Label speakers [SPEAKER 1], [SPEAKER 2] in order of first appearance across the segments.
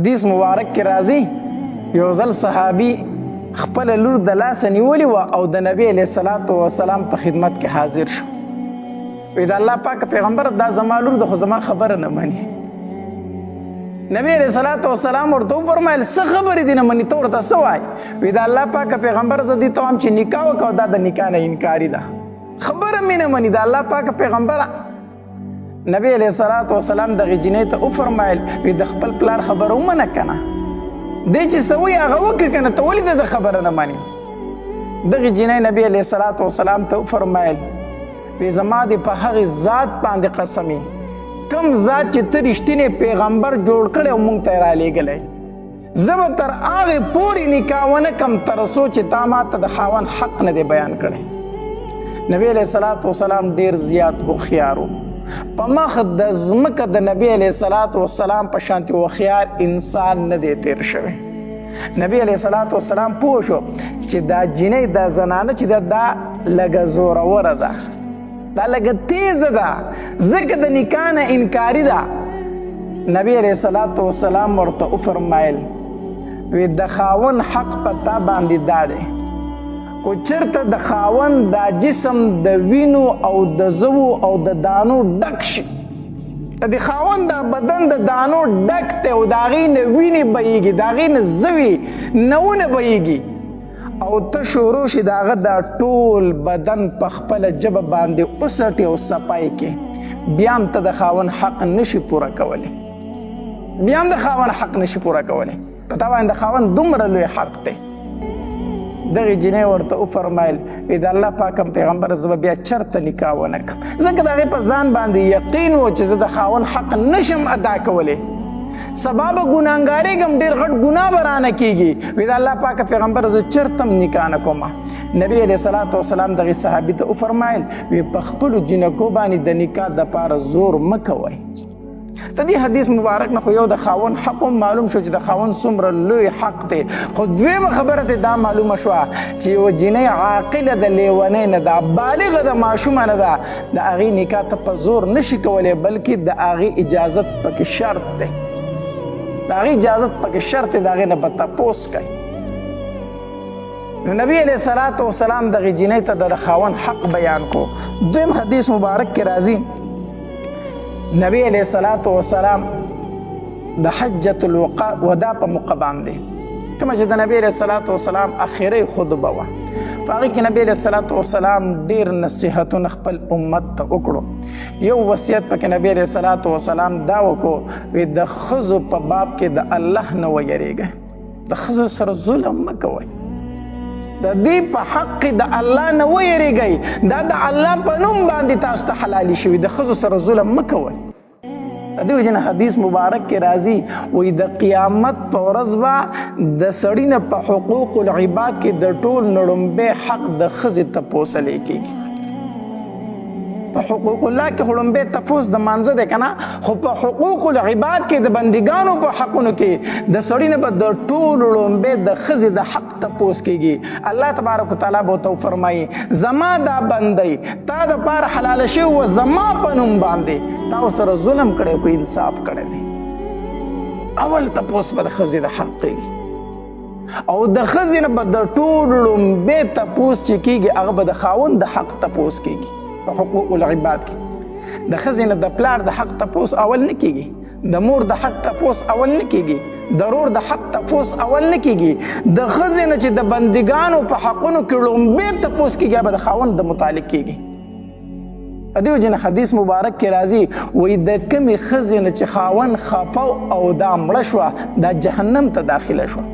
[SPEAKER 1] حدیث مبارک کې راځي یو ځل صحابي خپل لور د لاسه نیولې وه او د نبي علیه الصلاة وسلام په خدمت کې حاضر شو. وی د الله پاک پیغمبر دا زما لور ده خو زما خبره نه مني. نبی علیه الصلاة وسلام ورته وفرمیل څه خبرې دي نه مني ته ورته څه وایې؟ وی د الله پاک پیغمبر زه دې ته وایم چې نکاح وکړه دا د نکاح نه انکاري ده، خبره مې نه مني. د الله پاک پیغمبره نبی علیه الصلاة وسلام دغې جینۍ ته وفرمیل وی د خپل پلار خبره ومنه که نه، دی چې څه وایي هغه وکړه که نه، ته ولې د خبره نه منې؟ دغې جینۍ نبی علیه الصلاة وسلام ته وفرمیل وی زما دې په هغې ذات باندې قسم کم ذات چې ته رښتینی پیغمبر جوړ کړی او موږ ته یې رالیږلی، زه به تر هغې پورې نکاح ونه کړم تر څو چې تا ما ته د خاوند حق نه دی بیان کړی. نبی علیه الصلاة وسلام ډېر زیات هوښیار و. په مخ د ځمکه د نبی علیه الصلاة وسلام په شانتې هوښیار انسان نه دی تیر شوی. نبی علیه الصلاة وسلام پوه شو چې دا جینۍ دا زنانه چې ده دا لږه زوروره ده، دا لږه تیزه ده، ځکه د نکاح نه انکاري ده. نبی علیه الصلاة وسلام ورته وفرمیل وی د خاوند حق په تا باندې دا دی، خو چېرته د خاوند دا جسم د وینو او د زوو او د دانو ډک شي، د خاوند دا بدن د دانو ډک دی او د هغې نه وینې بهیږي، د هغې نه زوي نونه بهیږي او ته شروع شي د هغه دا ټول بدن په خپله ژبه باندې وسټې او صفای کې، بیا هم ته د خاوند حق نشي پوره کولی، بیا هم د خاوند حق نشي پوره کولی، په تا باندې د خاوند دومره لوی حق دی. دغې جینۍ ورته وفرمیل وی د الله پاک پیغمبر زه به بیا چېرته نکاح ونه کړم، ځکه د هغې په ځان باندې یقین و چې زه د خاوند حق نشم ادا کولی، سبا به ګناهګارېږم، ډېر غټ ګناه به رانه کېږي. وی د الله پاک پیغمبر زه چېرته هم نکاح نه کومه. نبی علیه الصلاة وسلام دغې صحابي ته وفرمیل وی په خپلو جینکو باندې د نکاح دپاره زور مه کوئ. د دې حدیث مبارک نه خو یو د خاوند حق هم معلوم شو چې د خاوند څومره لوی حق دی، خو دویمه خبره ته دا معلومه شوه چې یوه جینۍ عاقله د لیونۍ نه ده، بالغه د ماشومه نه ده، د هغې نکاح ته په زور نشي کولی، بلکې د هغې اجازت پکې شرط دی، د هغې اجازت پکې شرط دی، د هغې نه به تپوس کوي. نو نبی علیه الصلاة وسلام دغې جینۍ ته د خاوند حق بیان کو. دویم حدیث مبارک کې راځي نبی علیه الصلاة وسلام د حجة الوداع په موقع باندې کومه چې د نبی علیه الصلاة وسلام اخري خطبه وه، په هغې کې نبی علیه الصلاة وسلام ډېر نصیحتونه خپل امت ته وکړو. یو وصیت پکې نبی علیه الصلاة وسلام دا وکړو وی د ښځو په باب کې د الله نه ویریږئ، د ښځو سره ظلم مه کوئ، د دې په حق کې د الله نه ویریږئ، دا د الله په نوم باندې تاسو ته حلالي شوي، د ښځو سره ظلم مه کوئ. د دې وجې نه حدیث مبارک کې راځي وایي د قیامت په ورځ به د سړي نه په حقوق العباد کې د ټول نه لومبی حق د ښځې تپوسلی کېږي. په حقوق الله کې خو لومبی تپوس د مانځه دی که نه، خو په حقوق العباد کې د بندګانو په حقونو کې د سړي نه به د ټولو لومبی د ښځې د حق تپوس کېږي. الله تبارک وتعالی به ورته وفرمایي زما دا بندی تا دپاره حلاله شوي وه زما په نوم باندې، تا ورسره ظلم کړی خو انصاف کړی دی. اول تپوس به د ښځې د حق کېږي او د ښځې نه به د ټولو لومبی تپوس چې کېږي هغه به د خاوند د حق تپوس کېږي. په حقوق العباد کې د ښځې نه د پلار د حق تپوس اول نه کېږي، د مور د حق تپوس اول نه کېږي، د رور د حق تپوس اول نه کېږي، د ښځې نه چې د بندګانو په حقونو کې لومبی تپوس کېږي به د خاوند د متعلق کېږي. د دې وجې نه حدیث مبارک کې راځي وایي د کمې ښځې نه چې خاوند خفه او دا مړه شوه دا جهنم ته داخله شوه.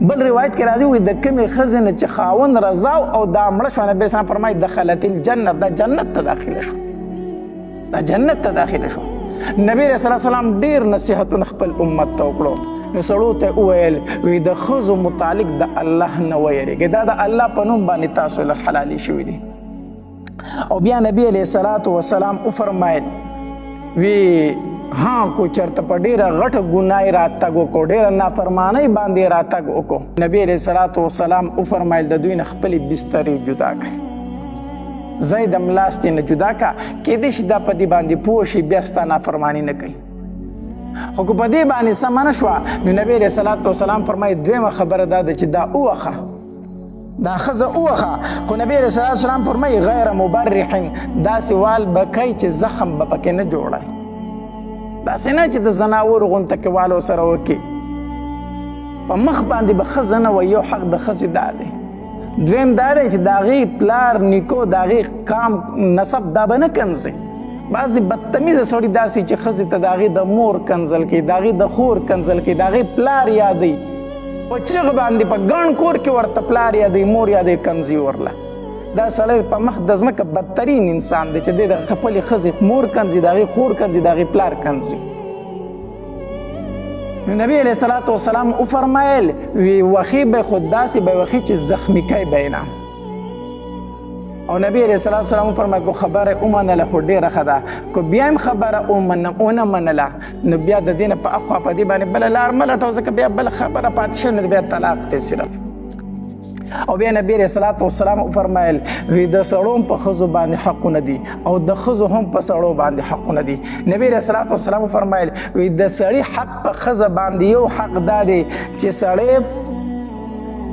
[SPEAKER 1] بل روایت کې راځي وایي د کمې ښځې نه چې خاوند رضا او دا مړه شوه نبي اسلام فرمایي دخلت الجنه، دا جنت ته داخله شوه، دا جنت ته داخله شوه. نبی علیه الصلاة وسلام ډېر نصیحتونه خپل امت ته وکړو. نو سړو ته وویل وی د ښځو متعلق د الله نه ویریږئ، دا د الله په نوم باندې تاسو له حلالي شوي دي. او بیا نبی علیه الصلاة وسلام وفرمایل وی ها کو چرته په ډېره غټه ګناه راتګ وکړو، ډېره نافرمانۍ باندې راتګ وکړو، نبی علیه الصلاة وسلام وفرمایل د دوی نه خپلې بسترې جدا کړئ، ځای د ملاستې نه جدا کړه، کیدای شي دا په دې باندې پوه شي بیا ستا نافرماني نه کوي. خو که په دې باندې سمه نه شوه نو نبی علیه صلات وسلام فرمایي دویمه خبره دا ده چې دا ووخه دا ښځه ووخه خو نبی علیه صلات وسلام فرمایي غیر مبرح داسې وال به کوي چې زخم به پکې نه جوړوي داسې نه چې د زناورو غونته کې والو سره وکړي په مخ باندې به ښځه نه وي یو حق د ښځې دا دی دویم دا دی چې د هغې پلار نیکو د هغې کام نسب دا به نه کنځي بعضې بدتمیزه سړي داسې چې ښځې ته د هغې د مور کنځل کوي د هغې د خور کنځل کوي د هغې پلار یادوي په چغ باندې په ګڼ کور کې ورته پلار یادوي مور یادوي کنځي ورله دا سړی په مخ د ځمکه بدترین انسان دی چې دی د خپلې ښځې مور کنځي د هغې خور کنځي د هغې پلار کنځي نو نبی علیه صلات وسلام وفرمایل وی وخی به خود داسې به وخی چې زخمی کوي به نه او نبی علیه صلات وسلام وفرمایل کو خبره ومنله خو ډېره ښه ده که بیا هم خبره ونه منله نو بیا د دې نه په اخوا په دې باندې بله لار مه لټوه ځکه بیا بله خبره پاتې شوې نو بیا طلاق دی صرف او بیا نبی علیه صلات وسلام وفرمایل وی د سړو هم په ښځو باندې حقونه دي او د ښځو هم په سړو باندې حقونه دي نبی علیه صلات وسلام وفرمایل وی د سړي حق په ښځه باندې یو حق دا دی چې سړی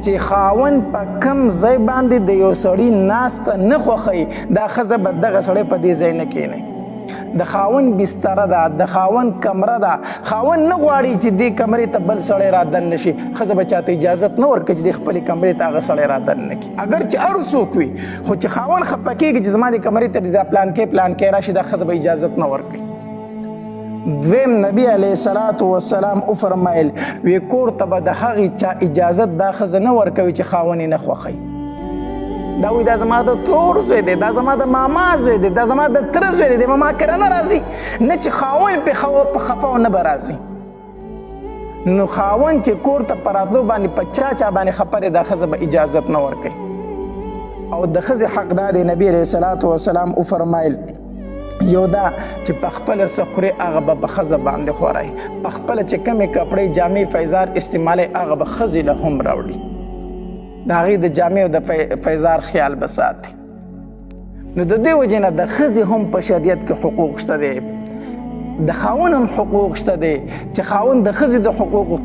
[SPEAKER 1] چې خاوند په کم ځای باندې د یو سړي ناسته نه خوښوي دا ښځه به دغه سړی په دې ځای نه کښېنوي د خاوند بستره ده د خاوند کمره ده خاوند نه غواړي چې دې کمرې ته بل سړی رادن نه شي ښځه به چاته اجازت نه ورکړي چې دې خپلې کمرې ته هغه سړی رادن نه کړي اگر چې هر څوک وي خو چې خاوند خفه کېږي چې زما دې کمرې ته دا پلانکی راشي دا ښځه به اجازت نه ورکړي دویم نبی علیه صلات وسلام وفرمایل وی کور ته به د هغې چا اجازت دا ښځه نه ورکوي چې خاوند یې نه خوښوي دا وی دا زما د ترور زوی دی دا زما د ماما زوی دی دا زما د تره زوی دی ماما کره نه راځي نه چې خاوند پې خفه او نه به راځي نو خاوند چې کور ته په راتلو باندې په چا باندې خفه دی دا ښځه به اجازت نه ورکوي او د ښځې حق دا دی نبی علیه صلات وسلام وفرمایل یو دا چې په خپله څه خوري هغه به په ښځه باندې خوری په خپله چې کمې کپړې جامې فیضار استعمالوي هغه به ښځې له هم راوړي د هغې د جامې او د فیضار خیال به ساتي نو د دې وجې نه د ښځې هم په شریعت کې حقوق شته دی د خاوند هم حقوق شته دی چې خاوند د ښځې د حقوقو